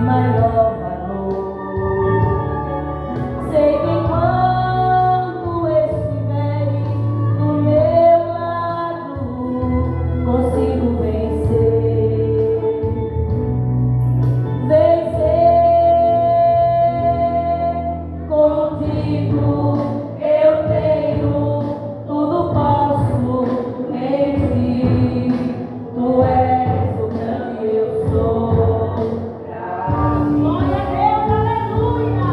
maior valor. Sei que enquanto estiveres do meu lado, consigo vencer. Contigo eu tenho, tudo posso em ti. Tu és o grande eu sou. Glória a Deus, aleluia.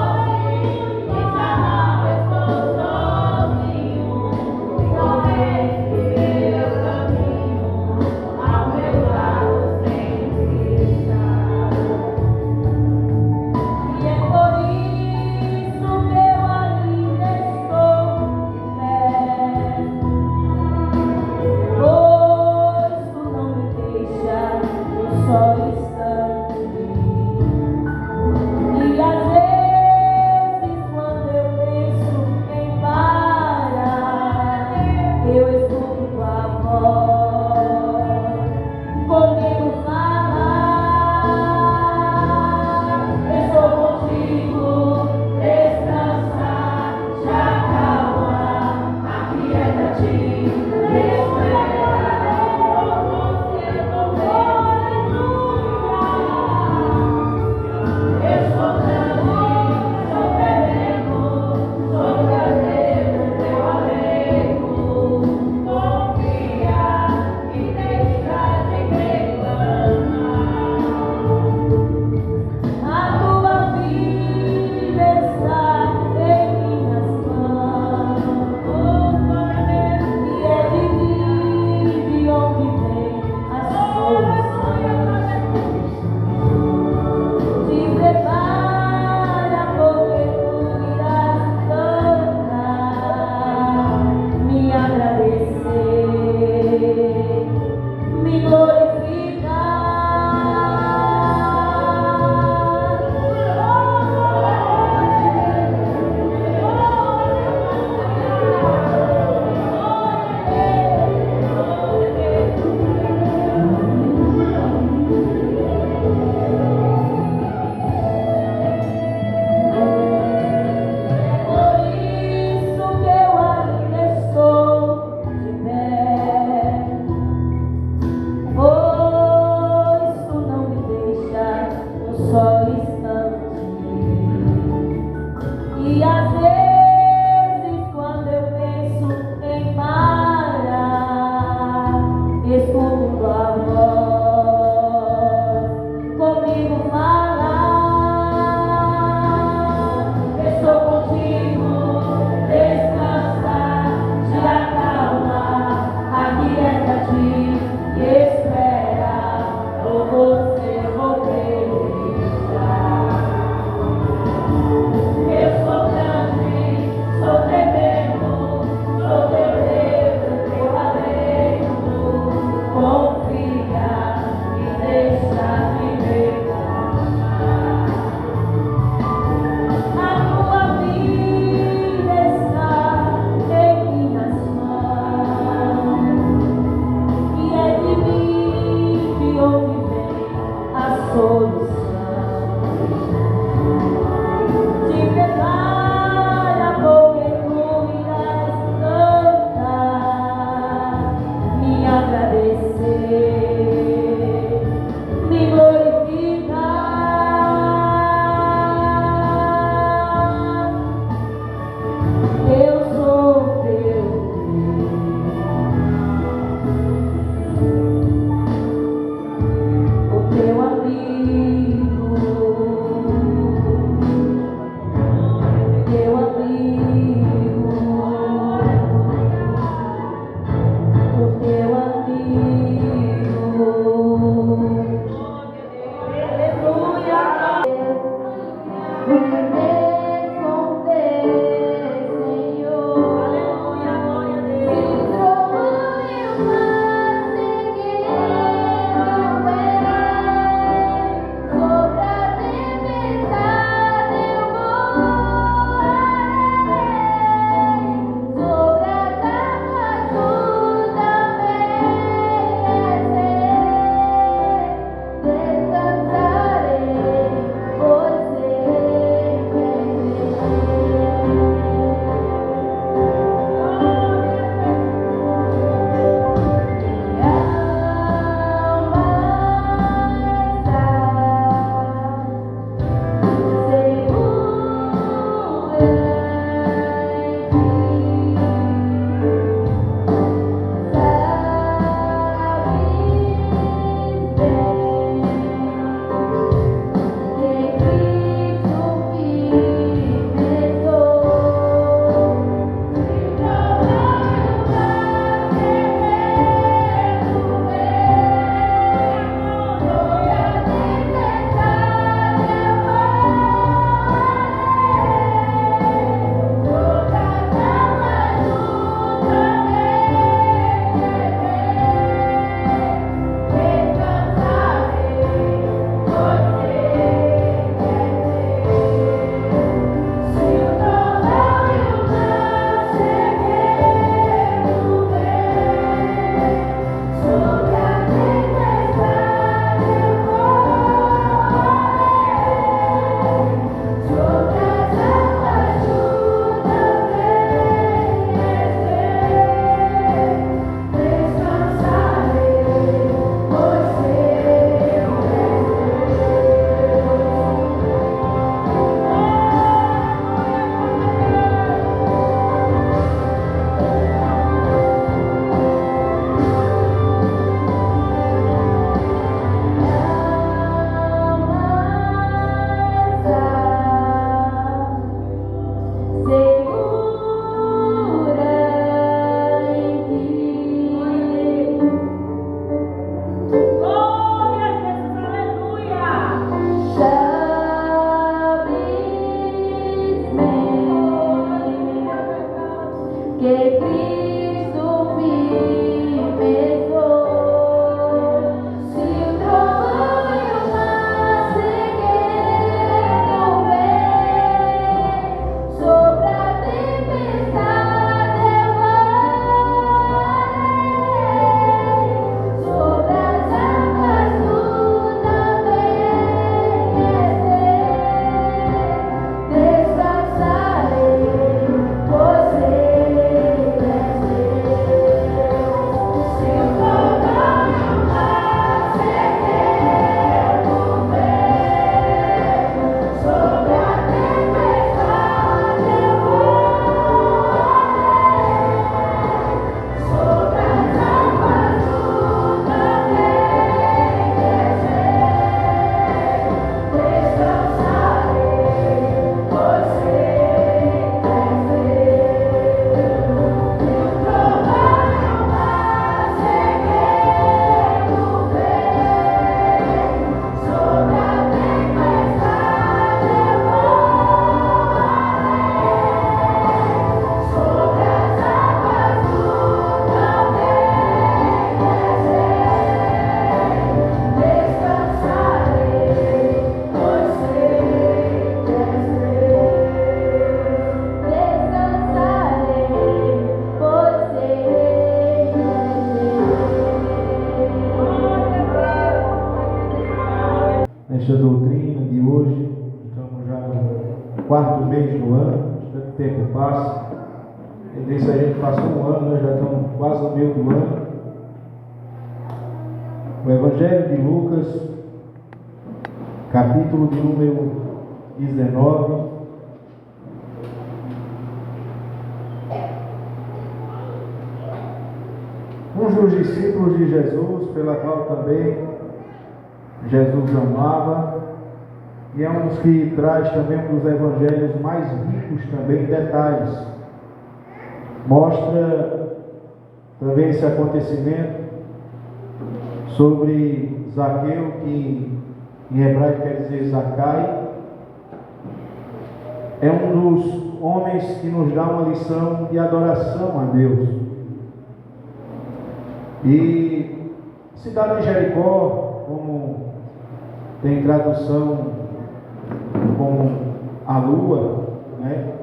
Sozinho, já não estou sozinho. Só és meu caminho, ao meu lado sempre está. E é por isso que eu ainda estou de pé, pois tu não me deixas só instante. E às vezes quando eu penso em parar, eu escuto tua voz comigo falar. Estou contigo, descansar, te acalmar, aquieta-te, espera. Você não pode nunca nesta doutrina de hoje. Estamos já no quarto mês do ano, tanto tempo passa. E desde a gente passou um ano, nós já estamos quase no meio do ano. O Evangelho de Lucas, capítulo de número 19. Um dos discípulos de Jesus, pela qual também Jesus amava, e é um dos que traz também um dos evangelhos mais ricos também em detalhes. Mostra também esse acontecimento sobre Zaqueu, que em hebraico quer dizer Zacai. É um dos homens que nos dá uma lição de adoração a Deus. E cidade de Jericó, como tem tradução como a lua, né?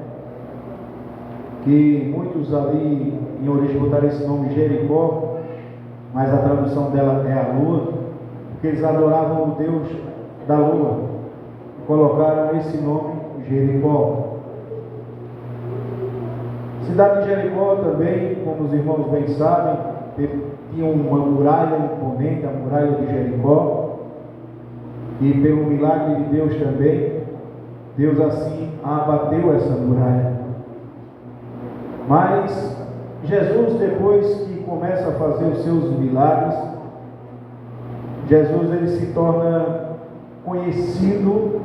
Que muitos ali em origem botaram esse nome Jericó, mas a tradução dela é a lua, porque eles adoravam o Deus da lua, colocaram esse nome Jericó. Cidade de Jericó também, como os irmãos bem sabem, tinha uma muralha imponente, a muralha de Jericó, e pelo milagre de Deus também, Deus assim abateu essa muralha. Mas Jesus, depois que começa a fazer os seus milagres, Jesus ele se torna conhecido,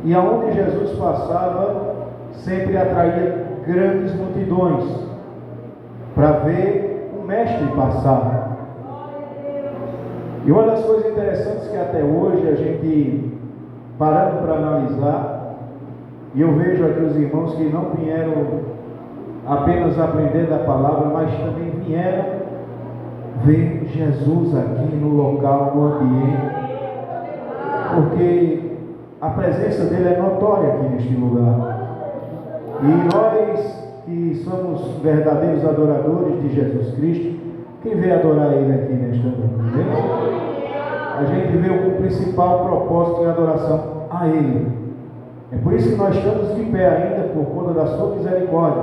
e aonde Jesus passava sempre atraía grandes multidões para ver o mestre passar. E uma das coisas interessantes que até hoje a gente parando para analisar, e eu vejo aqui os irmãos que não vieram apenas aprender da palavra, mas também vieram ver Jesus aqui no local, no ambiente, porque a presença dele é notória aqui neste lugar. E nós que somos verdadeiros adoradores de Jesus Cristo, quem vem adorar ele aqui nesta noite? A gente vê o principal propósito em adoração a ele. É por isso que nós estamos de pé ainda, por conta da sua misericórdia.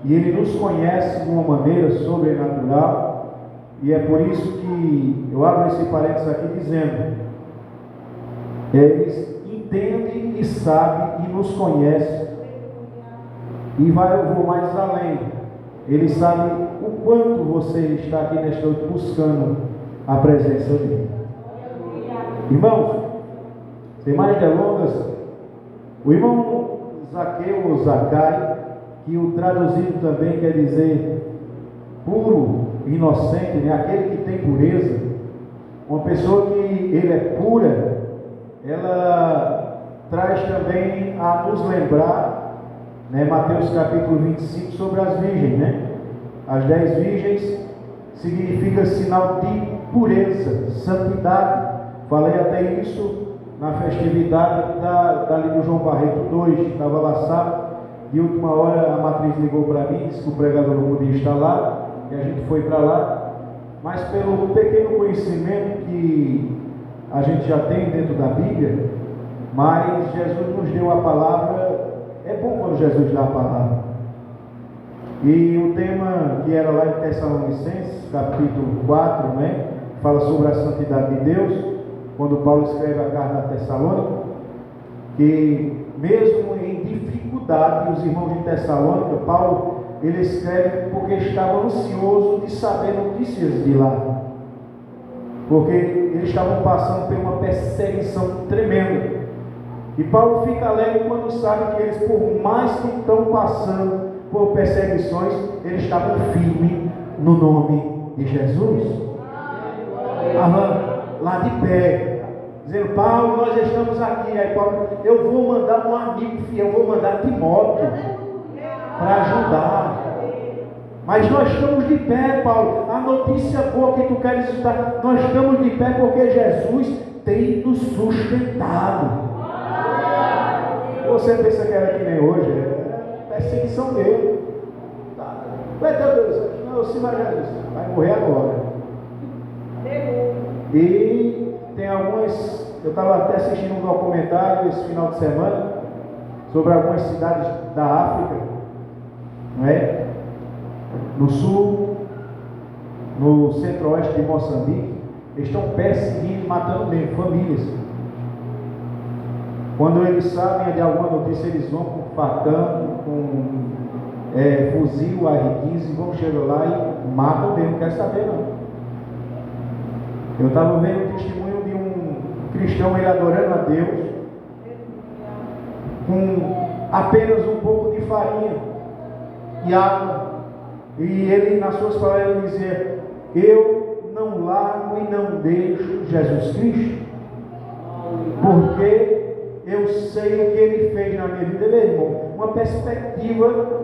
E ele nos conhece de uma maneira sobrenatural. E é por isso que eu abro esse parênteses aqui dizendo: eles entendem e sabem e nos conhecem. E eu vou mais além. Ele sabe o quanto você está aqui nesta noite buscando a presença dele. Irmãos, sem mais delongas, o irmão Zaqueu ou Zacai, que o traduzido também quer dizer puro, inocente, né? Aquele que tem pureza. Uma pessoa que ele é pura, ela traz também a nos lembrar, né, Mateus capítulo 25, sobre as virgens, né? As 10 virgens significa sinal de pureza, santidade. Falei até isso na festividade dali do João Barreto 2, estava lá sábado, de última hora a matriz ligou para mim, disse que o pregador não podia estar lá, e a gente foi para lá, mas pelo pequeno conhecimento que a gente já tem dentro da Bíblia, mas Jesus nos deu a palavra. É bom quando Jesus dá a palavra. E o tema que era lá em Tessalonicenses, capítulo 4, né, fala sobre a santidade de Deus, quando Paulo escreve a carta a Tessalônica, que mesmo em dificuldade, os irmãos de Tessalônica, Paulo, ele escreve porque estava ansioso de saber notícias de lá, porque eles estavam passando por uma perseguição tremenda. E Paulo fica alegre quando sabe que eles, por mais que estão passando por perseguições, eles estavam firmes no nome de Jesus. Lá de pé, dizendo: Paulo, nós estamos aqui. Aí Paulo: eu vou mandar um amigo fiel, eu vou mandar Timóteo para ajudar. Mas nós estamos de pé, Paulo. A notícia boa que tu queres escutar, nós estamos de pé porque Jesus tem nos sustentado. Você pensa que era que nem hoje? É perseguição dele. Vai ter Deus, não, se vai Jesus, vai morrer agora. E tem algumas eu estava até assistindo um documentário esse final de semana sobre algumas cidades da África, não é? No sul, no centro-oeste de Moçambique, eles estão perseguindo, matando mesmo famílias. Quando eles sabem de alguma notícia, eles vão com facão, com fuzil, R15, vão chegar lá e matam mesmo, não quer saber não. Eu estava vendo o testemunho de um cristão, ele adorando a Deus, com apenas um pouco de farinha e água, e ele nas suas palavras dizia: eu não largo e não deixo Jesus Cristo, porque eu sei o que Ele fez na minha vida, meu irmão. Uma perspectiva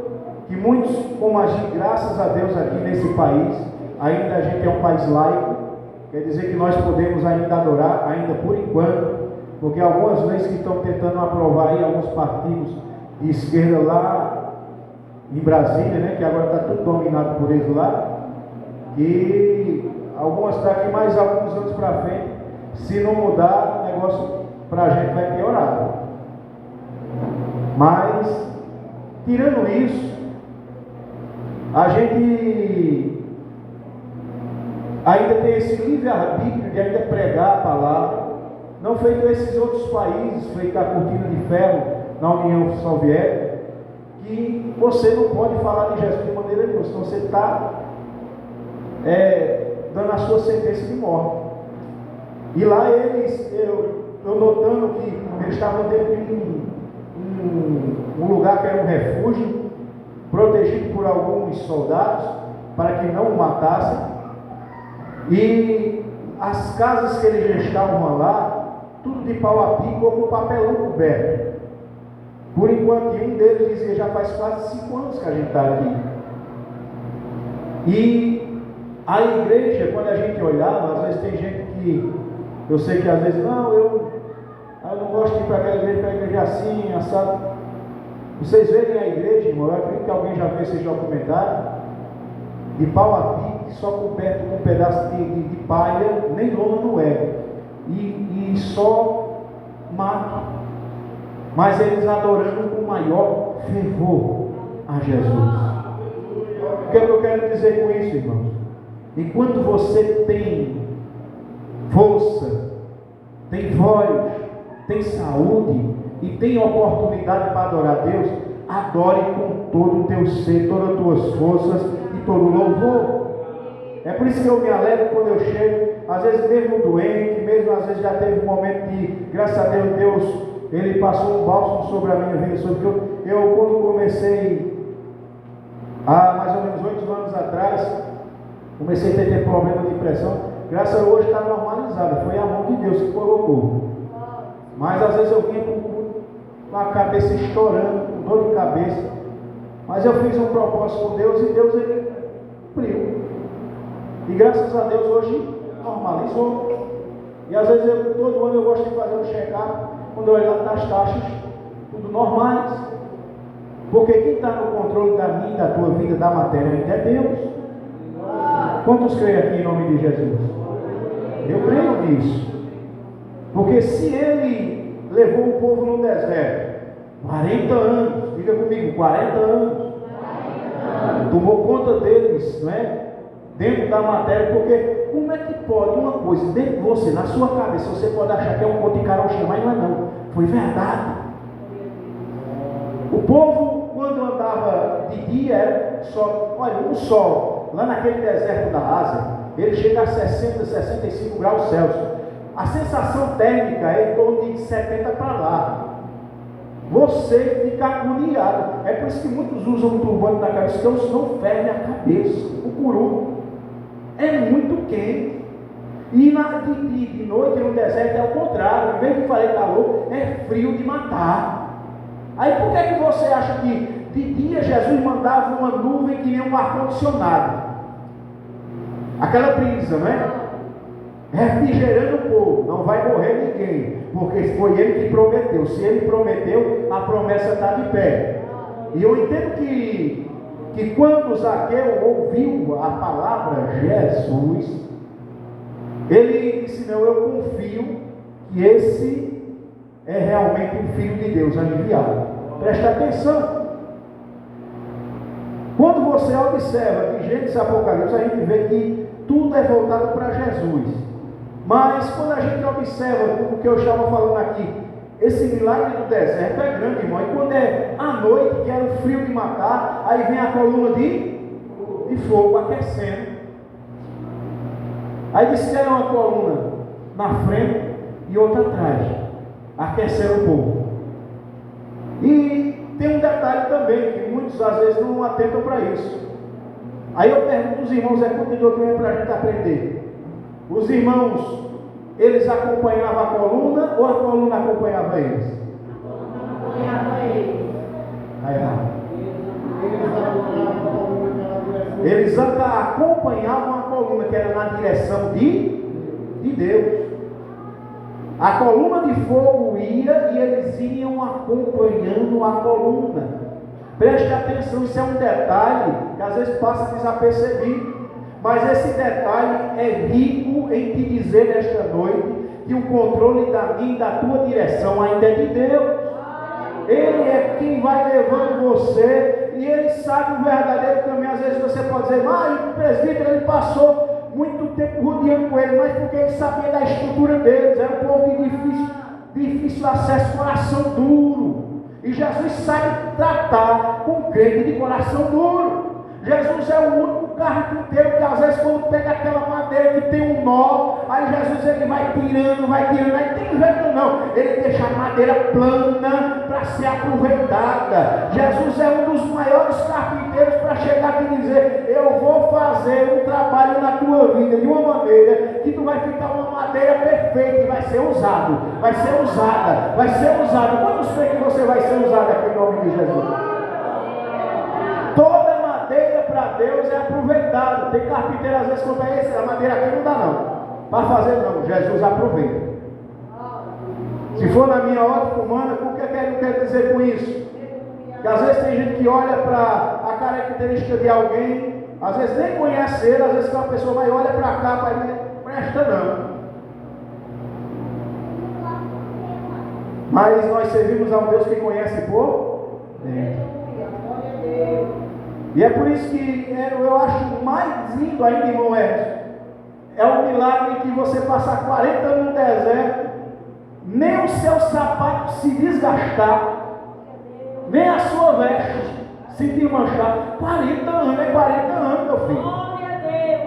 que muitos, como a gente, graças a Deus aqui nesse país, ainda a gente é um país laico, quer dizer que nós podemos ainda adorar, ainda por enquanto, porque algumas leis que estão tentando aprovar aí, alguns partidos de esquerda lá em Brasília, né, que agora está tudo dominado por eles lá, e algumas estão aqui mais alguns anos para frente, se não mudar, o negócio para a gente vai piorar. Mas, tirando isso, a gente ainda tem esse livre-arbítrio de ainda pregar a palavra, não feito esses outros países, feito a cortina de ferro na União Soviética, que você não pode falar de Jesus de maneira nenhuma, senão você está dando a sua sentença de morte. E lá eles, eu notando que eles estavam dentro de um lugar que era um refúgio, protegido por alguns soldados, para que não o matassem, e as casas que eles estavam lá, tudo de pau a pico ou com papelão coberto. Por enquanto, um deles dizia: já faz quase 5 anos que a gente está aqui. E a igreja, quando a gente olhava, às vezes tem gente que, eu sei que às vezes, não, eu não gosto de ir para aquela igreja, para a igreja assim, assado. Vocês verem a igreja, irmão, eu acredito que alguém já fez esse documentário, de pau a pique, só coberto com um pedaço de palha, nem lona não é, e só mato, mas eles adorando com maior fervor a Jesus. O que é que eu quero dizer com isso, irmãos? Enquanto você tem força, tem voz, tem saúde e tem oportunidade para adorar a Deus, adore com todo o teu ser, todas as tuas forças e todo o louvor. É por isso que eu me alegro quando eu chego, às vezes mesmo doente, mesmo às vezes já teve um momento de, graças a Deus, Ele passou um bálsamo sobre a minha vida, sobre eu quando comecei, há mais ou menos 8 anos atrás, comecei a ter problema de depressão, graças a Deus hoje está normalizado, foi a mão de Deus que colocou. Mas às vezes eu vinha com a cabeça estourando, com dor de cabeça, mas eu fiz um propósito com Deus e Deus ele cumpriu. E graças a Deus hoje normalizou. E às vezes todo ano eu gosto de fazer um check-up, quando eu olho nas taxas, tudo normais. Porque quem está no controle da minha, da tua vida, da matéria ainda é Deus. Quantos creem aqui em nome de Jesus? Eu creio nisso. Porque se Ele levou o povo no deserto 40 anos, diga comigo, 40 anos, tomou conta deles, não é? Dentro da matéria, porque como é que pode uma coisa dentro de você, na sua cabeça, você pode achar que é um conto de carochinha, mas não é não, foi verdade. O povo, quando andava de dia, era só, olha, o sol, lá naquele deserto da Ásia, ele chega a 60, 65 graus Celsius. A sensação térmica é em torno de 70 para lá. Você fica agoniado. É por isso que muitos usam um turbante na cabeça, porque senão ferve a cabeça, o curu. É muito quente. E de noite no deserto é o contrário. Em vez de fazer calor, é frio de matar. Aí por que você acha que de dia Jesus mandava uma nuvem que nem um ar-condicionado? Aquela brisa, não é? Refrigerando o povo, não vai morrer ninguém, porque foi Ele que prometeu. Se Ele prometeu, a promessa está de pé. E eu entendo que quando Zaqueu ouviu a palavra Jesus, ele disse: não, eu confio que esse é realmente o Filho de Deus enviado. Presta atenção. Quando você observa de Gênesis e Apocalipse, a gente vê que tudo é voltado para Jesus. Mas quando a gente observa o que eu estava falando aqui, esse milagre do deserto é grande, irmão. E quando é à noite, que era o frio de matar, aí vem a coluna de fogo aquecendo. Aí diz que era uma coluna na frente e outra atrás, aquecendo o povo. E tem um detalhe também, que muitos às vezes não atentam para isso. Aí eu pergunto aos irmãos, é culto de doutrina para a gente aprender. Os irmãos, eles acompanhavam a coluna ou a coluna acompanhava eles? Acompanhava eles. Está errado. Eles acompanhavam a coluna, que era na direção de Deus. A coluna de fogo ia e eles iam acompanhando a coluna. Preste atenção, isso é um detalhe que às vezes passa desapercebido. Mas esse detalhe é rico em te dizer nesta noite que o controle da minha e da tua direção ainda é de Deus. Ele é quem vai levando você e ele sabe o verdadeiro caminho. Às vezes você pode dizer, mas o presbítero ele passou muito tempo rodeando com ele, mas porque ele sabia da estrutura deles, era um povo de difícil acesso, coração duro. E Jesus sabe tratar com crente de coração duro. Jesus é o único carpinteiro que às vezes quando pega aquela madeira que tem um nó, aí Jesus ele vai tirando, aí tem jeito não, ele deixa a madeira plana para ser aproveitada. Jesus é um dos maiores carpinteiros para chegar aqui e dizer, eu vou fazer um trabalho na tua vida de uma maneira que tu vai ficar uma madeira perfeita e vai ser usado, vai ser usada. Quantos creem que você vai ser usado aqui em nome de Jesus? Toda madeira para Deus é aproveitada. Tem carpinteiro às vezes quando é esse, a madeira aqui não dá não. Para fazer não, Jesus aproveita. Se for na minha ótica humana, o que eu quero dizer com isso? Que às vezes tem gente que olha para a característica de alguém, às vezes nem conhece ele, às vezes uma pessoa vai e olha para cá, para ele, presta não. Mas nós servimos a um Deus que conhece por dentro. E é por isso que eu acho mais lindo ainda, irmão Edson, é o milagre que você passar 40 anos no deserto, nem o seu sapato se desgastar, nem a sua veste se desmanchar. 40 anos, é 40 anos, meu filho. Glória a Deus.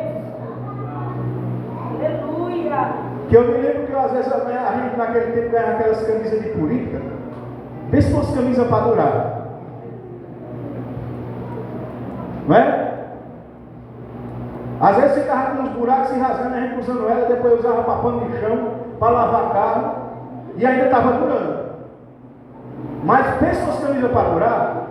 Aleluia. Que eu me lembro que às vezes a gente naquele tempo ganhava aquelas camisas de política. Vê se fosse camisa para durar. Não é? Às vezes ficava com uns buracos se rasgando, a gente usando ela, depois usava para pano de chão, para lavar carro, e ainda estava durando. Mas pensa nas camisas para durar,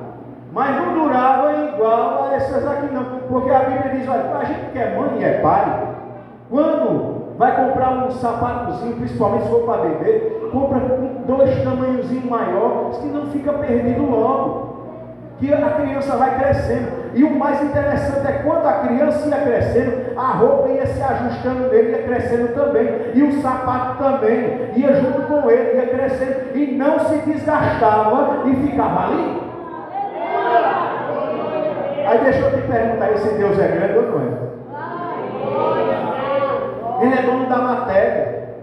mas não durava igual a essas aqui não, porque a Bíblia diz, olha, a gente que é mãe e é pai, quando vai comprar um sapatozinho, principalmente se for para beber, compra com 2 tamanhozinhos maior, que não fica perdido logo. Que a criança vai crescendo. E o mais interessante é quando a criança ia crescendo, a roupa ia se ajustando nele, ia crescendo também. E o sapato também ia junto com ele, ia crescendo. E não se desgastava e ficava ali. Aí deixa eu te perguntar, esse Deus é grande ou não é? Ele é dono da matéria.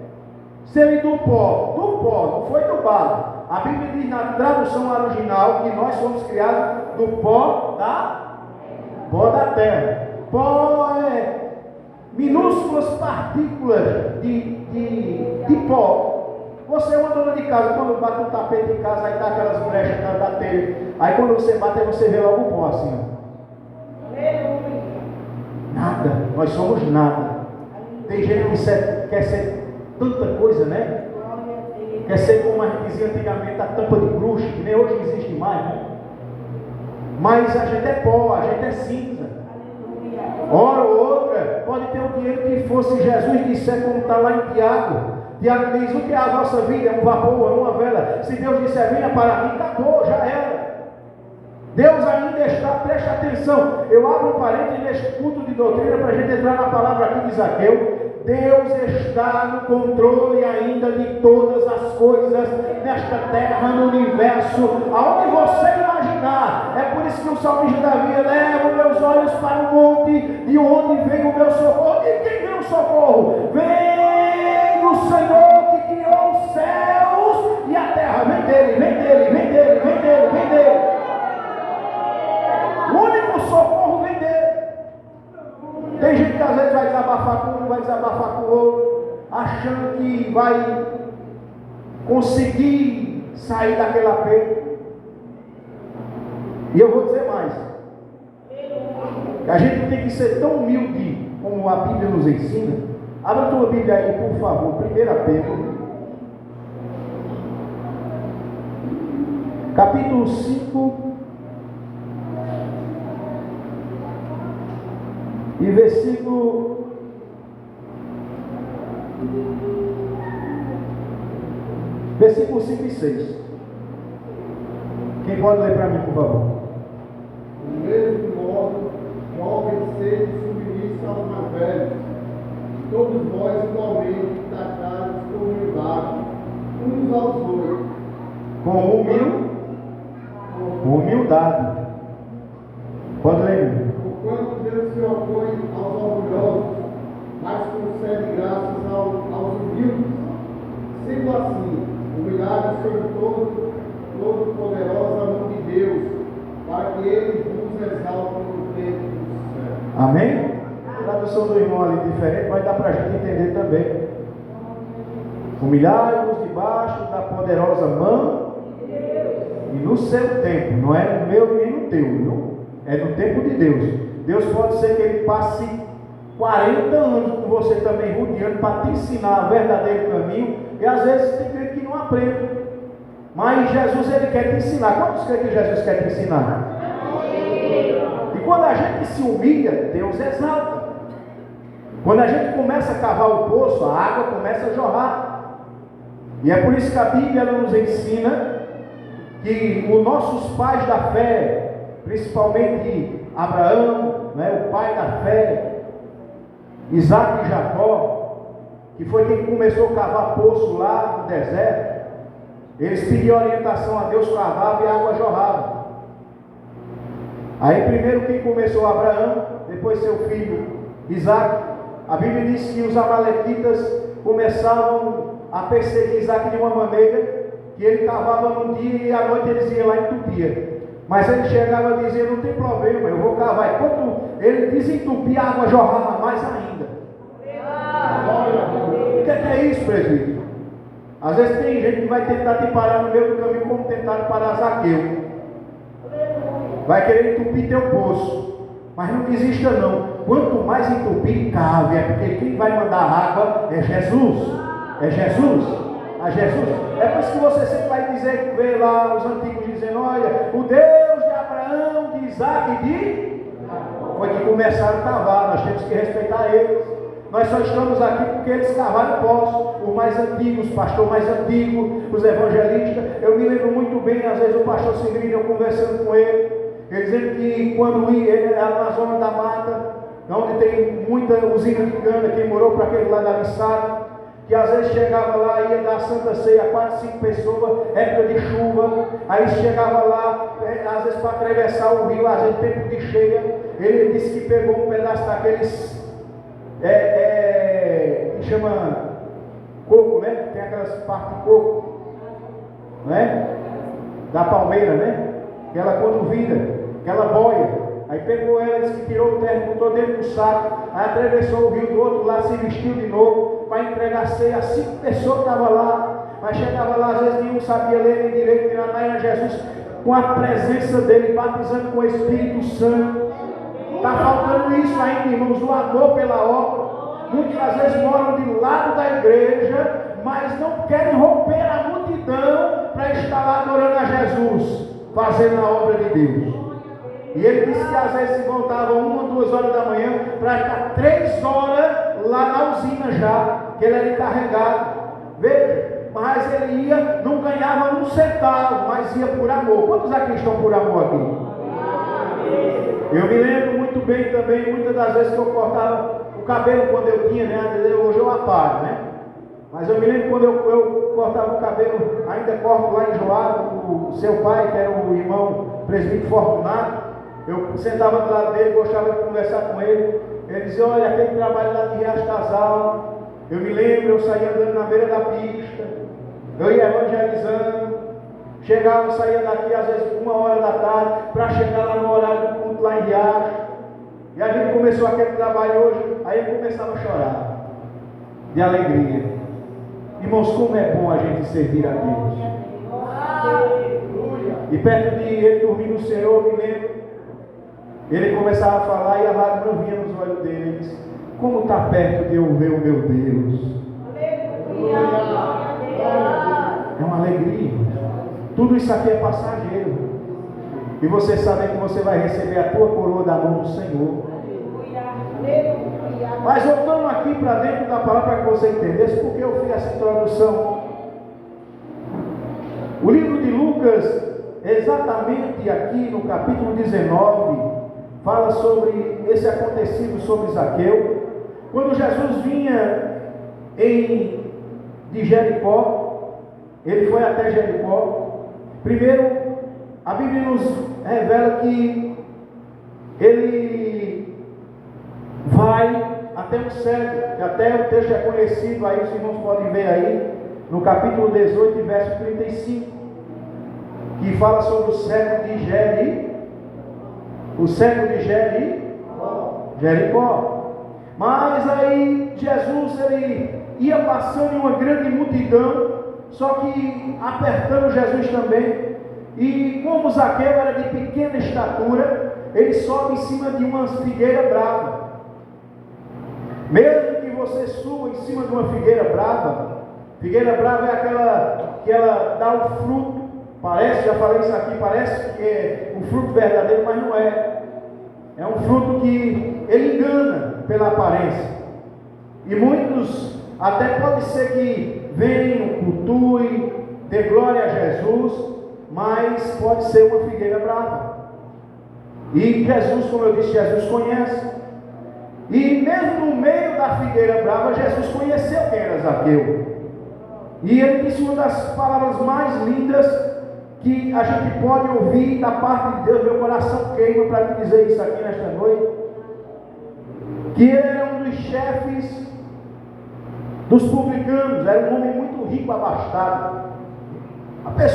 Se ele do pó, não foi do barro. A Bíblia diz na tradução original que nós somos criados do pó da terra. Pó é minúsculas partículas de pó. Você é uma dona de casa, quando bate um tapete em casa, aí dá aquelas brechas da telha. Aí quando você bate, você vê logo o pó assim. Nada, nós somos nada. Tem gente que quer ser tanta coisa, né? Quer ser como a gente dizia antigamente, a tampa de bruxa, que nem hoje existe mais, né? Mas a gente é pó, a gente é cinza. Hora ou outra, pode ter o dinheiro que fosse Jesus disser, como está lá em Tiago. Tiago diz, o que é a vossa vida? É um vapor, é uma vela. Se Deus disser, venha para mim, acabou, já era. Deus ainda está, preste atenção. Eu abro um parênteses neste culto de doutrina para a gente entrar na palavra aqui de Zaqueu. Deus está no controle ainda de todas coisas nesta terra, no universo, aonde você imaginar. É por isso que o salmista Davi eleva meus olhos para o monte, de onde vem o meu socorro. E quem vem o socorro? Vem do Senhor que criou os céus e a terra. Vem dele, vem dele, vem dele, vem dele, vem dele. O único socorro vem dele. Tem gente que às vezes vai desabafar com um, vai desabafar com o outro, achando que vai conseguir sair daquele aperto. E eu vou dizer mais. A gente tem que ser tão humilde como a Bíblia nos ensina. Abra a tua Bíblia aí, por favor. 1 Pedro, capítulo 5. E versículo 5 e 6. Quem pode ler para mim, por favor? Do mesmo modo, jovens sede submissos aos mais velhos, e todos vós igualmente tratados com humildade, uns aos outros. Com humildade. Pode ler. Porquanto Deus se opõe aos orgulhosos, mas concede graças aos humildes. Sendo assim, humilhados sob todo poderosa mão de Deus, para que Ele vos exalte no tempo do céu. Amém? A tradução do irmão ali diferente, mas dá para a gente entender também. Humilhai-vos debaixo da poderosa mão e no seu tempo, não é no meu nem no teu, viu? É no tempo de Deus. Deus pode ser que Ele passe 40 anos com você também rodeando para te ensinar o verdadeiro caminho, e às vezes tem gente que não aprende. Mas Jesus, Ele quer te ensinar. Quantos creem que Jesus quer te ensinar? E quando a gente se humilha, Deus exalta. Quando a gente começa a cavar o poço, a água começa a jorrar. E é por isso que a Bíblia nos ensina que os nossos pais da fé, principalmente Abraão, né, o pai da fé, Isaac e Jacó, que foi quem começou a cavar poço lá no deserto, eles pediam orientação a Deus, cavavam e a água jorrava. Aí primeiro quem começou? Abraão, depois seu filho Isaac. A Bíblia diz que os amalequitas começavam a perseguir Isaac de uma maneira que ele cavava num dia e à noite eles iam lá e entupia. Mas ele chegava e dizia, não tem problema, eu vou cavar. E quando ele desentupia, a água jorrava mais ainda. O que é isso, presbítero? Às vezes tem gente que vai tentar te parar no meio do caminho, como tentaram parar Zaqueu. Vai querer entupir teu poço. Mas não desista não. Quanto mais entupir, cave. É porque quem vai mandar água é Jesus. É Jesus. A Jesus. É por isso que você sempre vai dizer, vê lá os antigos dizendo, olha, o Deus de Abraão, de Isaac e de... Foi que começaram a cavar, nós temos que respeitar eles. Nós só estamos aqui porque eles cavaram poços, os mais antigos, o pastor mais antigo, os evangelistas. Eu me lembro muito bem, às vezes o pastor Sindrino, eu conversando com ele dizendo que quando ele era na zona da mata, onde tem muita usina de cana, quem morou para aquele lado da Lissada, que às vezes chegava lá, ia dar Santa Ceia, 4, 5 pessoas, época de chuva, aí chegava lá, às vezes para atravessar o rio, às vezes tempo de cheia, ele disse que pegou um pedaço daqueles, que chama coco, né? Tem aquelas partes de coco, né? Da palmeira, né? Que ela quando vira, aquela boia, aí pegou ela, disse que tirou o terno, botou dentro do saco, aí atravessou o rio do outro lado, se vestiu de novo, para entregar ceia, 5 pessoas estavam lá, mas chegava lá, às vezes nenhum sabia ler nem direito, nem nada, era Jesus, com a presença dele, batizando com o Espírito Santo. Está faltando isso ainda, irmãos, o amor pela obra. Muitas às vezes moram de lado da igreja, mas não querem romper a multidão para estar lá adorando a Jesus, fazendo a obra de Deus. E ele disse que às vezes se voltavam 1 ou 2 horas da manhã para estar 3 horas lá na usina já, que ele era encarregado. Veja, mas ele ia, não ganhava um centavo, mas ia por amor. Quantos aqui estão por amor aqui? Eu me lembro muito bem também, muitas das vezes que eu cortava o cabelo quando eu tinha, né? Hoje eu aparo, né? Mas eu me lembro quando eu cortava cortava o cabelo, ainda corto lá enjoado, o seu pai, que era o irmão presbítero Fortunato, eu sentava do lado dele, gostava de conversar com ele. Ele dizia: olha, aquele trabalho lá de Riacho das Almas, eu me lembro, eu saía andando na beira da pista, eu ia evangelizando, chegava, saía daqui às vezes 1h da tarde, para chegar lá no horário do culto lá em Riacho. E a gente começou aquele trabalho hoje, aí ele começava a chorar, de alegria. Irmãos, como é bom a gente servir a Deus. E perto de ele dormir no Senhor, eu me lembro, ele começava a falar e a lágrima vinha nos olhos dele. Ele disse: como está perto de eu ver o meu Deus. É uma alegria. Tudo isso aqui é passageiro. E você sabe que você vai receber a tua coroa da mão do Senhor. Mas voltando aqui para dentro da palavra, para que você entendesse porque eu fiz essa introdução. O livro de Lucas, exatamente aqui no capítulo 19, fala sobre esse acontecido sobre Zaqueu. Quando Jesus vinha de Jericó, ele foi até Jericó. Primeiro, a Bíblia nos revela que ele vai até um cego, que até o texto é conhecido, aí os irmãos podem ver aí, no capítulo 18, verso 35, que fala sobre o cego de Jericó. Mas aí Jesus, ele ia passando em uma grande multidão, só que apertando Jesus também. E como Zaqueu era de pequena estatura, ele sobe em cima de uma figueira brava. Mesmo que você suba em cima de uma figueira brava é aquela que ela dá o fruto, parece, já falei isso aqui, parece que é um fruto verdadeiro, mas não é. É um fruto que ele engana pela aparência. E muitos até pode ser que venham, cultuem, dê glória a Jesus, mas pode ser uma figueira brava. E Jesus, como eu disse, Jesus conhece. E mesmo no meio da figueira brava, Jesus conheceu quem era Zaqueu. E ele disse uma das palavras mais lindas que a gente pode ouvir da parte de Deus. Meu coração queima para te dizer isso aqui nesta noite. Que ele era um dos chefes dos publicanos, era um homem muito rico, abastado. A pessoa